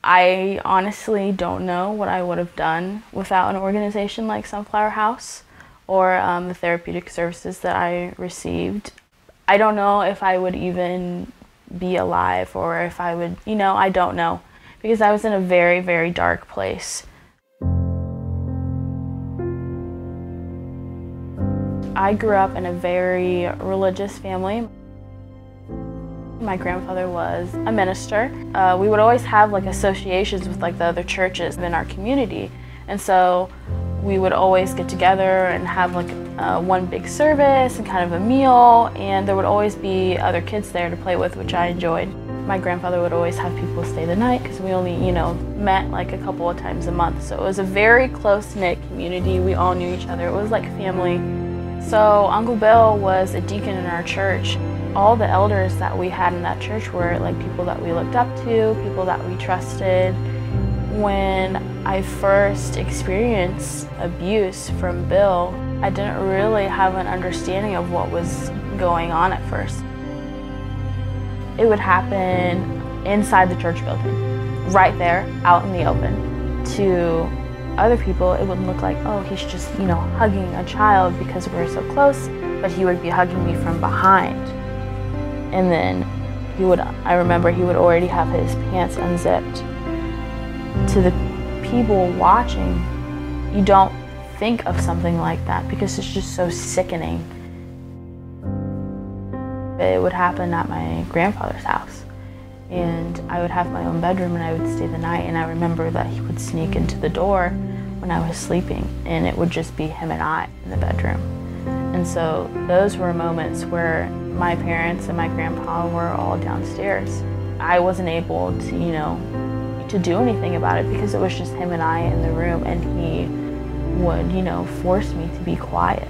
I honestly don't know what I would have done without an organization like Sunflower House or the therapeutic services that I received. I don't know if I would even be alive or if I would, I don't know, because I was in a very, very dark place. I grew up in a very religious family. My grandfather was a minister. We would always have like associations with like the other churches in our community, and so we would always get together and have like one big service and kind of a meal, and there would always be other kids there to play with, which I enjoyed. My grandfather would always have people stay the night because we only, met like a couple of times a month. So it was a very close-knit community. We all knew each other. It was like family. So Uncle Bill was a deacon in our church. All the elders that we had in that church were like people that we looked up to, people that we trusted. When I first experienced abuse from Bill, I didn't really have an understanding of what was going on at first. It would happen inside the church building, right there, out in the open. To other people, it would look like, oh, he's just, hugging a child because we're so close, but he would be hugging me from behind. And then I remember he would already have his pants unzipped. To the people watching, you don't think of something like that because it's just so sickening. It would happen at my grandfather's house, and I would have my own bedroom and I would stay the night, and I remember that he would sneak into the door when I was sleeping, and it would just be him and I in the bedroom. And so those were moments where my parents and my grandpa were all downstairs. I wasn't able to, to do anything about it because it was just him and I in the room, and he would, force me to be quiet.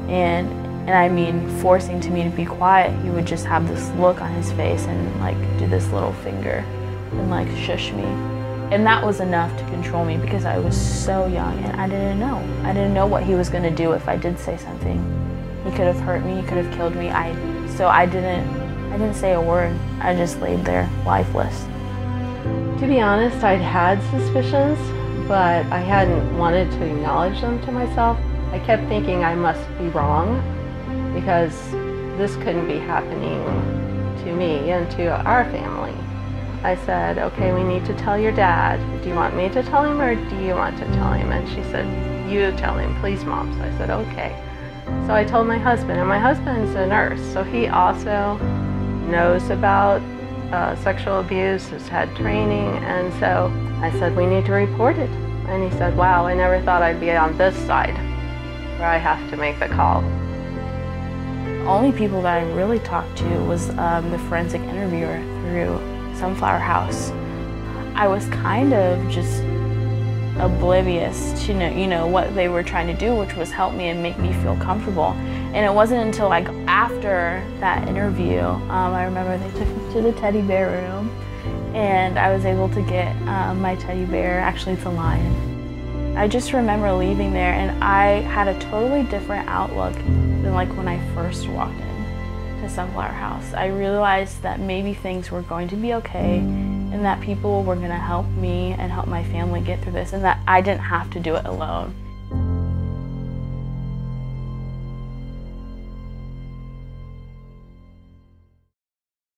And I mean forcing me to be quiet, he would just have this look on his face and like do this little finger and like shush me. And that was enough to control me because I was so young and I didn't know. I didn't know what he was going to do if I did say something. He could have hurt me, he could have killed me. So I didn't say a word. I just laid there lifeless. To be honest, I'd had suspicions, but I hadn't wanted to acknowledge them to myself. I kept thinking I must be wrong because this couldn't be happening to me and to our family. I said, okay, we need to tell your dad. Do you want me to tell him or do you want to tell him? And she said, you tell him, please, Mom. So I said, okay. So I told my husband, and my husband's a nurse, so he also knows about sexual abuse, has had training, and so I said, we need to report it. And he said, wow, I never thought I'd be on this side where I have to make the call. The only people that I really talked to was the forensic interviewer through Sunflower House. I was kind of just oblivious to what they were trying to do, which was help me and make me feel comfortable. And it wasn't until like after that interview, I remember they took me to the teddy bear room, and I was able to get my teddy bear. Actually, it's a lion. I just remember leaving there, and I had a totally different outlook than like when I first walked in to Sunflower House. I realized that maybe things were going to be okay, and that people were going to help me and help my family get through this, and that I didn't have to do it alone.